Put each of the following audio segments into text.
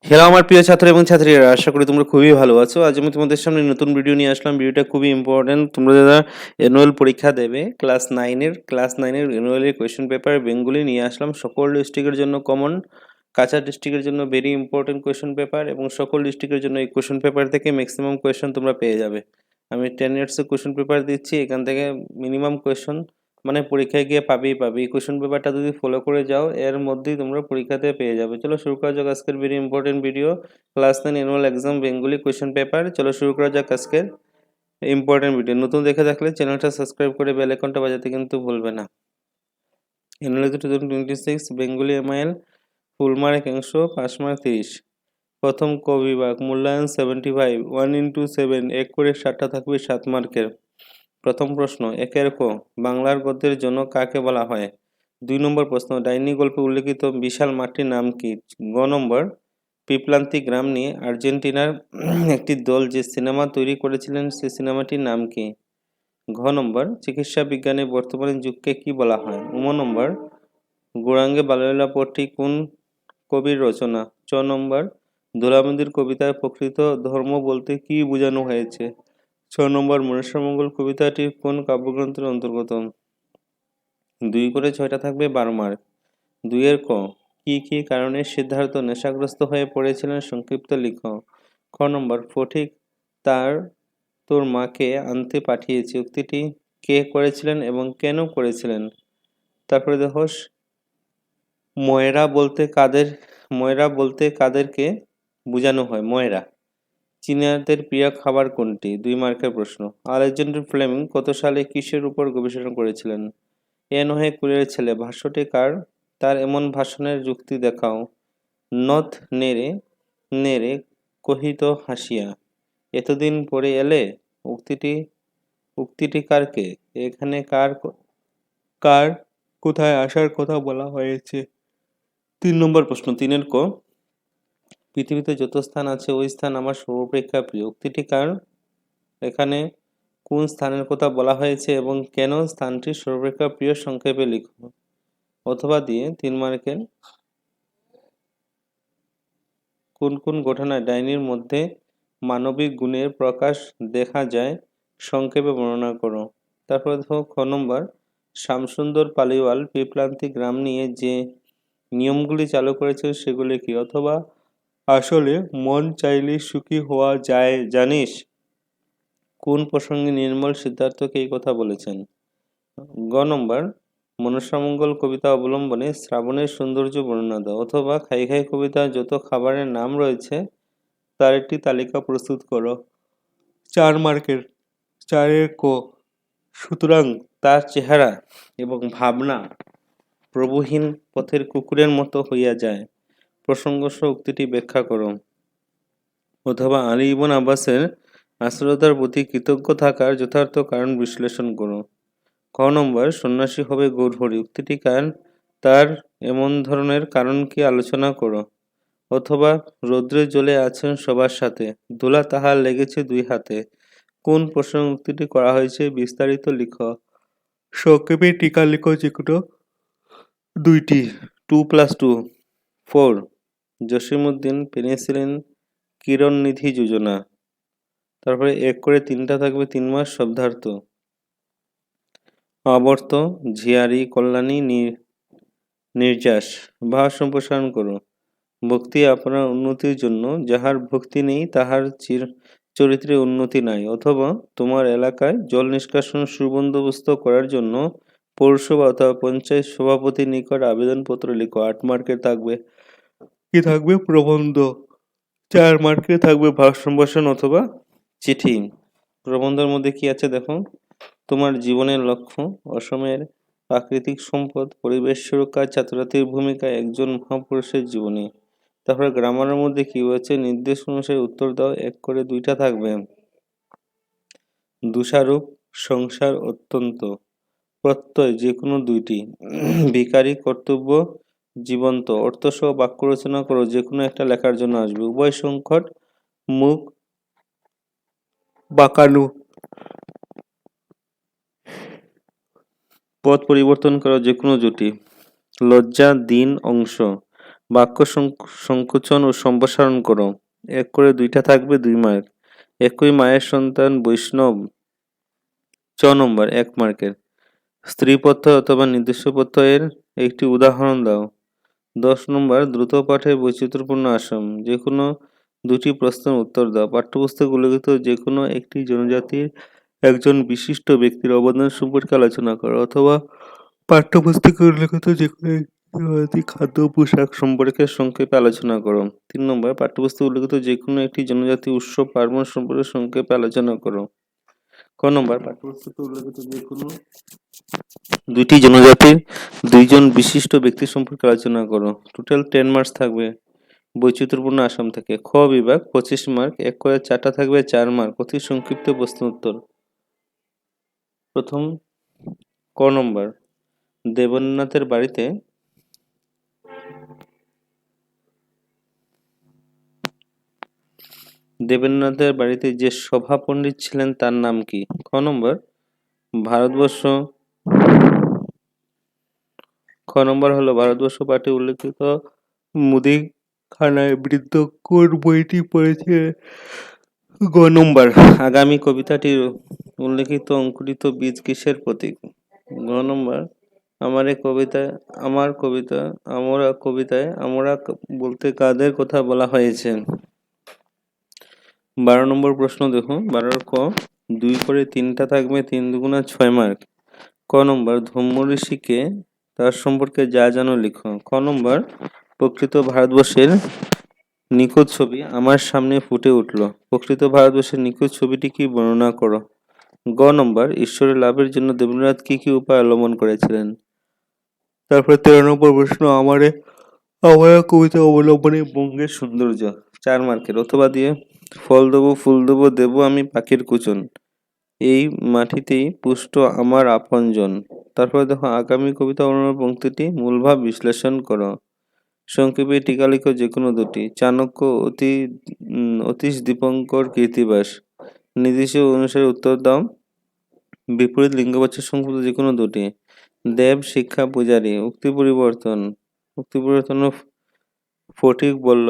Hello আমার প্রিয় ছাত্র এবং ছাত্রীরা, আশা করি তোমরা খুবই ভালো আছো। আজ আমি তোমাদের সামনে নতুন ভিডিও নিয়ে আসলাম। ভিডিওটা খুবই ইম্পর্টেন্ট। তোমরা যারা অ্যানুয়াল পরীক্ষা দেবে ক্লাস নাইনের অ্যানুয়ালি কোয়েশ্চেন পেপার বেঙ্গলি নিয়ে আসলাম। সকল ডিস্ট্রিক্টের জন্য কমন, কাছাড় ডিস্ট্রিক্টের জন্য ভেরি ইম্পর্টেন্ট কোয়েশ্চেন পেপার এবং সকল ডিস্ট্রিক্টের জন্য এই কোয়েশ্চেন পেপার থেকে ম্যাক্সিমাম কোয়েশ্চেন তোমরা পেয়ে যাবে। আমি 10 ইয়ার্সের কোয়েশ্চেন পেপার দিচ্ছি, এখান থেকে মিনিমাম কোয়েশ্চেন মানে পরীক্ষায় গিয়ে পাবেই পাবে। এই কোয়েশ্চেন পেপারটা যদি ফলো করে যাও এর মধ্যেই তোমরা পরীক্ষাতে পেয়ে যাবে। চলো শুরু করা যাক আজকের very important video, class 9 annual exam Bengali question paper. চলো শুরু করা যাক আজকের ইম্পর্টেন্ট ভিডিও। নতুন দেখে থাকলে চ্যানেলটা সাবস্ক্রাইব করে বেল আইকনটা বাজাতে কিন্তু ভুলবে না। Annual 2026 Bengali MIL full mark 100, pass mark 30। প্রথম ক বিভাগ মূল্যায়ন 75, 1x7, এক করে 7টা থাকবে 7 মার্কের। প্রথম প্রশ্ন, একের ক, বাংলার গদ্যের জন্য কাকে বলা হয়? 2 নম্বর প্রশ্ন, ডাইনি গল্পে উল্লেখিত বিশাল মাঠটির নাম কি? গ নম্বর, পিপলান্তি গ্রাম নিয়ে আর্জেন্টিনার একটি দল যে সিনেমা তৈরি করেছিলেন সে সিনেমাটির নাম কি? ঘ নম্বর, চিকিৎসা বিজ্ঞানের বর্তমান যুগকে কি বলা হয়? নম্বর, গৌরাঙ্গে বাল্যলীলা পটটি কোন কবির রচনা? চ নম্বর, দোলামন্দির কবিতায় প্রকৃত ধর্ম বলতে কি বোঝানো হয়েছে? 6 নম্বর, মনসামঙ্গল কবিতাটি কোন কাব্যগ্রন্থের অন্তর্গত? 2 করে 6টা থাকবে 12 মার্ক। 2 এর ক, কি কারণে সিদ্ধার্থ নেশাগ্রস্ত হয়ে পড়েছিলেন সংক্ষিপ্ত লিখ? খ নম্বর, ফটিক তার তোর মাকে আনতে পাঠিয়েছে উক্তিটি কে করেছিলেন এবং কেন করেছিলেন? তারপরে দেখো, ময়রা বলতে কাদেরকে বোঝানো হয়? ময়রা। চীনাদের প্রিয় খাবার কোনটি? 2 মার্কের প্রশ্ন। আলেকজান্ডার ফ্লেমিং কত সালে কিসের উপর গবেষণা করেছিলেন? এ নহে কুলের ছেলে ভাষ্যটি কার? তার এমন ভাষণের যুক্তি দেখাও। নথ নেড়ে নেড়ে কহিত হাসিয়া, এতদিন পরে এলে? উক্তিটি উক্তিটি কার কে? এখানে কার কোথায় আসার কথা বলা হয়েছে? 3 নম্বর প্রশ্ন, 3 ক, পৃথিবীতে যত স্থান আছে ওই স্থান আমার সর্বাপেক্ষা প্রিয়। উক্তিটি কার? এখানে কোন স্থানের কথা বলা হয়েছে এবং কেন স্থানটি সর্বাপেক্ষা প্রিয় সংক্ষেপে লিখো। অথবা দিয়ে 3 মার্কের, কোন কোন ঘটনায় ডাইনির মধ্যে মানবিক গুণের প্রকাশ দেখা যায় সংক্ষেপে বর্ণনা করো। তারপর দেখো খ নম্বর, শ্যামসুন্দর পালিওয়াল পিপলান্তি গ্রাম নিয়ে যে নিয়মগুলি চালু করেছে সেগুলি কি? অথবা আসলে মন চাইলে সুখী হওয়া যায় জানিস? কোন প্রসঙ্গে নির্মল সিদ্ধার্থকে এই কথা বলেছেন? গ নম্বর, মনসামঙ্গল কবিতা অবলম্বনে শ্রাবণের সৌন্দর্য বর্ণনা দাও। অথবা খাই খাই কবিতায় যত খাবারের নাম রয়েছে তার একটি তালিকা প্রস্তুত করো। 4 মার্কের, 4 ক, সুতরাং তার চেহারা এবং ভাবনা প্রভুহীন পথের কুকুরের মতো হইয়া যায়। প্রসঙ্গসহ উক্তিটি ব্যাখ্যা করো। অথবা আলী ইবন আব্বাসের আশ্রয়তার প্রতি কৃতজ্ঞ থাকার যথার্থ কারণ বিশ্লেষণ করো। খ নম্বর, সন্ন্যাসী হবে গৌরহরি উক্তিটি কার? তার এমন ধরনের কারণ কি আলোচনা করো। অথবা রৌদ্রে জ্বলে আছেন সবার সাথে, দোলা তাহার লেগেছে 2 হাতে, কোন প্রসঙ্গ উক্তিটি করা হয়েছে বিস্তারিত লিখো। সংক্ষেপে টিকা লিখো যেগুলো 2টি। 2+2 4, জসিমউদ্দিন পেনিসিলিন কিরণনিধি যোজনা। তারপরে 1 করে 3টা থাকবে 3 মাস শব্দার্থ। অবর্ত, ঝিয়ারি, কল্যাণী, নির্যাস। ভাব সম্প্রসারণ করো। ভক্তি আপনার উন্নতির জন্য, যাহার ভক্তি নেই তাহার চরিত্রে উন্নতি নাই। অথবা তোমার এলাকায় জল নিষ্কাশন সুবন্দোবস্ত করার জন্য পৌরসভা অথবা পঞ্চায়েত সভাপতির নিকট আবেদনপত্র লিখো। 8 মার্কের থাকবে কি থাকবে? প্রবন্ধ। 4 মার্কের থাকবে ভাব সম্ভাষণ অথবা চিঠি। প্রবন্ধের মধ্যে কি আছে দেখো, তোমার জীবনের লক্ষ্য, অসমের প্রাকৃতিক সম্পদ, পরিবেশ সুরক্ষা, ছাত্রছাত্রীর ভূমিকা, একজন মহাপুরুষের জীবনী। তারপরে গ্রামারের মধ্যে কি হয়েছে, নির্দেশ অনুসারে উত্তর দাও। 1 করে 2টা থাকবে। দোষারোপ, সংসার, অত্যন্ত, প্রত্যয় যে কোনো 2টি। ভিখারি, কর্তব্য, জীবন্ত। অর্থসহ বাক্য রচনা করো, যে কোনো একটা লেখার জন্য আসবে। উভয় সংকট, মুখ বাঁকানো। পথ পরিবর্তন করো, যে কোনো জুটি। লজ্জা, দিন, অংশ। বাক্য সংকোচন ও সম্প্রসারণ করো। 1 করে 2টা থাকবে 2 মার্ক। একই মায়ের সন্তান বৈষ্ণব 6 নম্বর 1 মার্কের। স্ত্রী প্রত্যয় অথবা নির্দিষ্ট প্রত্যয়ের একটি উদাহরণ দাও। 10 নম্বর দ্রুত পাঠে বৈচিত্র্যপূর্ণ আসাম। যে কোনো 2টি প্রশ্নের উত্তর দাও। পাঠ্যপুস্তকে উল্লেখিত যে কোনো একটি জনজাতির একজন বিশিষ্ট ব্যক্তির অবদান সম্পর্কে আলোচনা করো, অথবা পাঠ্যপুস্তকে উল্লেখিত যে কোনো একটি জনজাতির খাদ্য পোশাক সম্পর্কে সংক্ষেপে আলোচনা করো। 3 নম্বর পাঠ্যপুস্তকে উল্লেখিত যে কোনো একটি জনজাতি উৎসব পার্বণ সম্পর্কে সংক্ষেপে আলোচনা করো। ক নম্বর পাঠ্যপুস্তকে উল্লেখিত যে কোনো 2টি জনজাতির 2জন বিশিষ্ট ব্যক্তি সম্পর্কে আলোচনা করো। টোটাল 10 মার্কস থাকবে বৈচিত্র্যপূর্ণ আসাম থেকে। খ বিভাগ 25 মার্ক। 1 করে 4টা থাকবে 4 মার্ক। অতি সংক্ষিপ্ত প্রশ্ন উত্তর। প্রথম ক নম্বর দেবেন্দ্রনাথের বাড়িতে দেবেন্দ্রনাথের বাড়িতে যে সভা পণ্ডিত ছিলেন তার নাম কি? খ নম্বর ভারতবর্ষ খ নম্বর হলো ভারতবর্ষ পাঠে উল্লেখিত মুদিখানায় বৃদ্ধ কোন বইটি পড়েছে? গ নম্বর আগামী কবিতাটির উল্লেখিত অঙ্কুরিত বীজ কিসের প্রতীক? গ নম্বর আমার কবিতায় আমরা বলতে কাদের কথা বলা হয়েছে? 12 নম্বর প্রশ্ন দেখো 12 ক 2 করে 3টা থাকবে 3 দুগুণা 6 মার্ক। ক নম্বর ধম্ম ঋষিকে তার সম্পর্কে যা জানো লিখো। খ নম্বর প্রকৃত ভারতবর্ষের নিখুঁত ছবি আমার সামনে ফুটে উঠল। প্রকৃত ভারতবর্ষের নিখুঁত ছবিটি কি বর্ণনা করো। গ নম্বর ঈশ্বরের লাভের জন্য দেবেন্দ্রনাথ কি কি উপায় অবলম্বন করেছিলেন। তারপর 13 নম্বর প্রশ্ন আমারা কবিতা অবলম্বনে বঙ্গের সৌন্দর্য 4 মার্কের। অথবা দিয়ে ফল দেবো ফুল দেবো দেবো আমি পাখির কুচন, এই মাটিতেই পুষ্ট আমার আপনজন। তারপরে দেখো আগামী কবিতা অবলম্বনে পংক্তিটি মূলভাব বিশ্লেষণ করো। সংক্ষেপে টিকা লিখো যে কোনো 2টি। চাণক্য অতীশ দীপঙ্কর কীর্তিবাস। নির্দিষ্ট অনুসারে উত্তর দাও। বিপরীত লিঙ্গবাচক সংযুক্ত যে কোনো 2টি। দেব শিক্ষা পূজারী। উক্তি পরিবর্তন ফটিক বলল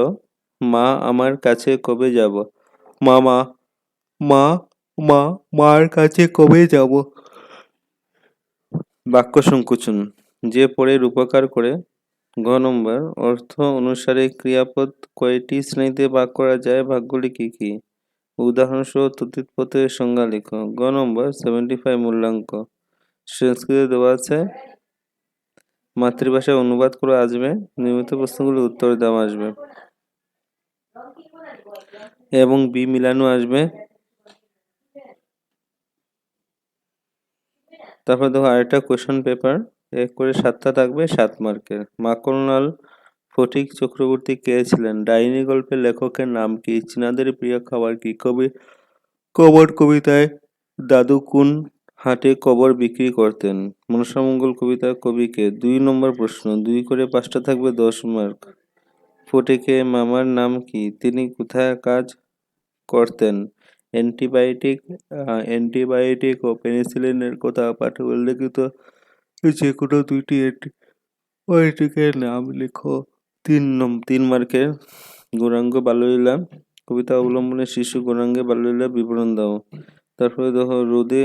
মা আমার কাছে কবে যাব? মামা মা মা মার কাছে কবে যাব? বাক্য সংকোচন যে পড়ে উপকার করে। ঘ নম্বর অর্থ অনুসারে ক্রিয়াপদ কয়টি শ্রেণীতে ভাগ করা যায়? ভাগগুলি কি কি? উদাহরণসহ তদ্ধিত পদের সংজ্ঞা লিখো। গ নম্বর 75 মূল্যাঙ্ক। সংস্কৃতে দেওয়া আছে, মাতৃভাষায় অনুবাদ করে আসবে। নিয়মিত প্রশ্নগুলি উত্তর দেওয়া আসবে এবং বি মিলানো আসবে। তারপর দেখো আরেকটা কোয়েশ্চন পেপার 1 করে 7টা থাকবে 7 মার্কের। মাখনলাল ফটিক চক্রবর্তী কে ছিলেন? ডাইনি গল্পের লেখকের নাম কি? চীনাদের প্রিয় খাবার কি? কবর কবিতায় দাদু কোন হাটে কবর বিক্রি করতেন? মনসামঙ্গল কবিতার কবি কে? 2 নম্বর প্রশ্ন 2 করে 5টা থাকবে 10 মার্ক। ফটিকের মামার নাম কি? তিনি কোথায় কাজ করতেন? অ্যান্টিবায়োটিক ও পেনিসিলিনের কথা পাঠে উল্লেখিত যে কোনো 2টি অ্যান্টিবায়োটিকের নাম লেখো। 3 মার্কের। গৌরাঙ্গ বাল্যলীলা কবিতা অবলম্বনে শিশু গৌরাঙ্গের বাল্যলীলা বিবরণ দাও। তারপরে দেখো রোদে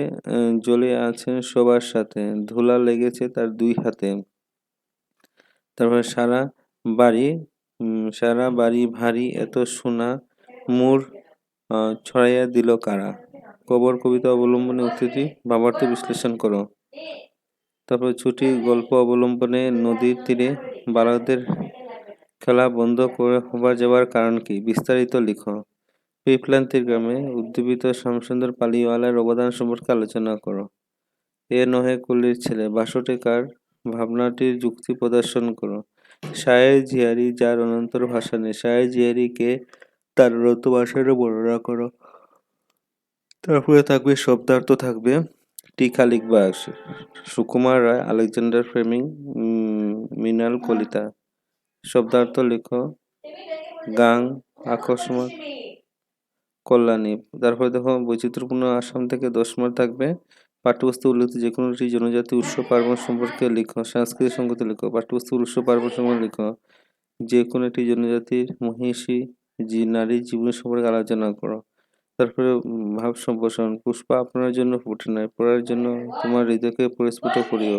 জ্বলে আছেন সবার সাথে, ধুলা লেগেছে তার 2 হাতে। তারপরে সারা বাড়ি ভারী এত সোনা মোর ছড়াইয়া দিল কারা? কবর কবিতা অবলম্বনে উক্তিটি ভাবার্থ বিশ্লেষণ করো। তারপর ছুটি গল্প অবলম্বনে নদীর তীরে বালকদের খেলা বন্ধ করে হবার যাওয়ার কারণ কি? বিস্তারিত লিখো। পিপলান্তির গ্রামে উদ্দীপিত শ্যামসুন্দর পালিওয়ালার অবদান সম্পর্কে আলোচনা করো। এ নহে কুলির ছেলে 62 কার ভাবনাটির যুক্তি প্রদর্শন করো। শায়ের জিয়ারি যার অনন্তর ভাষা নেই, শায়ের জিয়ারি কে তার অনন্ত ভাষারও বর্ণনা করো। তারপরে থাকবে শব্দার্থ থাকবে, টিকা লিখবা। Sukumar Ray, Alexander Fleming, Mrinal Kalita. শব্দার্থ লিখো গাং, আকস্মাত, কল্যাণী। তারপরে দেখো বৈচিত্র্যপূর্ণ আসাম থেকে 10 মার্ক থাকবে। পাঠ্যপুস্তক উল্লেখিত যে কোনো একটি জনজাতি উৎসব পার্বণ সম্পর্কে লিখো। সাংস্কৃতিক সংগতি লিখো। পাঠ্যপুস্তক উৎসব পার্বণ সম্পর্কে লিখো। যে কোনো একটি জনজাতির মহিষী নারীর জীবন সম্পর্কে আলোচনা করো। তারপরে ভাব সম্প্রসারণ। পুষ্পা আপনার জন্য ফুটে নাই, পড়ার জন্য তোমার হৃদয়কে পরিস্ফুট করিও।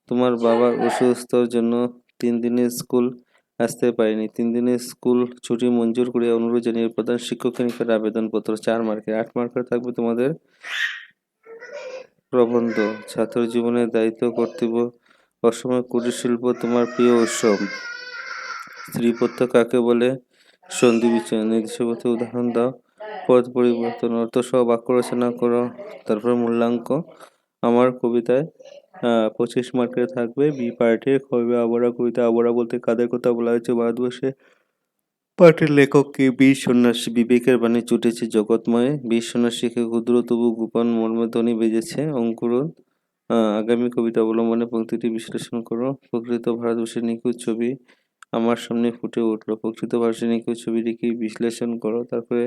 তোমার বাবার অসুস্থতার জন্য 3 দিনের স্কুল আসতে পারিনি। 3 দিনের স্কুল ছুটি মঞ্জুর করিয়া অনুরোধ জানিয়ে প্রধান শিক্ষকের নিকট আবেদনপত্র। 4 মার্কের। 8 মার্কের থাকবে তোমাদের প্রবন্ধ। ছাত্র জীবনের দায়িত্ব, কর্তব্য, অসময় কুটির শিল্প তোমার প্রিয় উৎসব। স্ত্রীপত্য কাকে বলে? সন্ধি বিচ্ছেদ। নির্দেশপত্রে উদাহরণ দাও। পদ পরিবর্তন, অর্থসহ বাক্য রচনা করো। তারপরে মূল্যাঙ্ক। আমার কবিতায় 25 মার্কের থাকবে। বি পার্টের কবি আবরা কবিতা। আবরা বলতে কাদের কথা বলা হয়েছে? ভারতবর্ষে পাঠের লেখক কে? বীর সন্ন্যাসী। বিবেকের বাণী ছুটেছে জগৎময়ে। বীর সন্ন্যাসীকে ক্ষুদ্র তবু গোপন মর্মধ্বনি বেজেছে। অঙ্কুরোদ। আগামী কবিতা অবলম্বনে পংক্তিটি বিশ্লেষণ করো। প্রকৃত ভারতবর্ষের নিখুঁত ছবি আমার সামনে ফুটে উঠলো। প্রকৃত ভারতবর্ষের নিখুঁত ছবিটিকে বিশ্লেষণ করো। তারপরে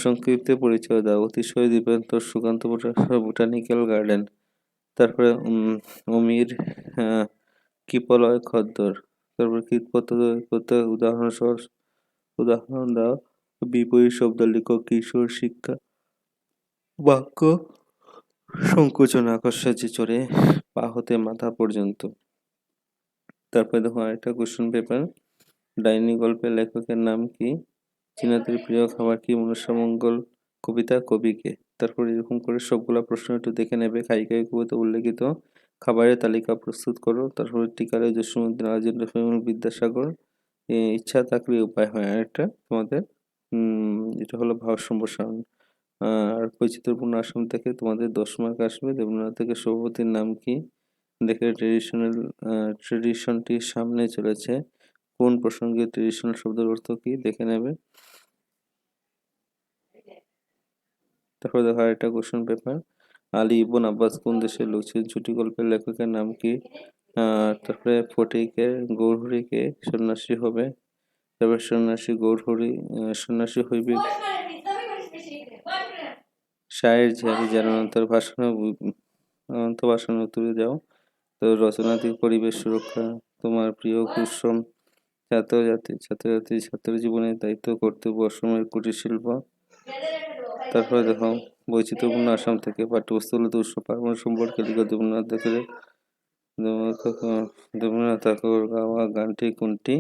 সংক্ষিপ্ত পরিচয় দাও। অতিশয় দিবান্তর সুকান্ত বোটানিক্যাল গার্ডেন। তারপরে অমির কিপলয় খদ্দর। তারপরে কীটপতঙ্গ উদাহরণ দাও। বিপরীত শব্দ লিখো। কিশোর শিক্ষা বাক্য সংকোচন আকর্ষাচ্ছে চড়ে পা হতে মাথা পর্যন্ত। তারপরে দেখো আরেকটা কোশ্চেন পেপার। ডাইনি গল্পের লেখকের নাম কি? চীনাদের প্রিয় খাবার কি? মনুষ্যমঙ্গল কবিতা কবিকে। তারপর এরকম করে সবগুলা প্রশ্ন একটু দেখে নেবে। খাইকাই কবিতা উল্লেখিত খাবারের তালিকা প্রস্তুত করো। তারপরে টিকারে জসীমউদ্দিন রাজেন্দ্র ফেরুল বিদ্যাসাগর। ইচ্ছা থাকলে উপায় হয়। আরেকটা তোমাদের এটা হলো ভাব সম্প্রসারণ। আর বৈচিত্র্যপূর্ণ আসাম থেকে তোমাদের 10 মার্ক আসবে। দেবেন্দ্রনাথ থেকে সভাপতির নাম কি? দেখে ট্রেডিশনটি সামনে চলেছে। কোন প্রসঙ্গে ট্রেডিশনাল শব্দের অর্থ কি? দেখে নেবে। তারপরে দেখো আরেকটা কোশ্চেন পেপার। আলী ইবন আব্বাস কোন দেশের লোক ছিলেন? ছুটি গল্পের লেখকের নাম কি? তারপরে ফটিকের গৌরহরিকে সন্ন্যাসী হবে। তারপরে সন্ন্যাসী গৌরহরি সন্ন্যাসী হইবে। শায়ের ঝিয়ারি জানান্তর ভাষণ উত্তরে যাও। তো রচনাত্মক পরিবেশ সুরক্ষা তোমার প্রিয় কুসুম। ছাত্র জীবনের দায়িত্ব, কর্তব্য, অসময়ের কুটির শিল্প। তারপরে দেখো বৈচিত্র্যপূর্ণ আসাম থেকে পাঠ্যপুস্তকগুলোতে উৎসব পার্বণ সম্পর্কে লিখো। দেবেন্দ্রনাথ ঠাকুর গাওয়া গানটি কোনটি?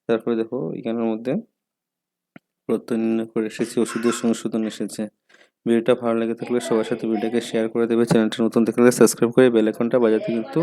তারপরে দেখো এখানের মধ্যে প্রত্যয় নির্ণয় করে এসেছে, ওষুধের সংশোধন এসেছে। ভিডিওটা ভালো লেগে থাকলে সবার সাথে ভিডিওকে শেয়ার করে দেবে। চ্যানেলটা নতুন দেখলে সাবস্ক্রাইব করে বেল আইকনটা বাজাতে কিন্তু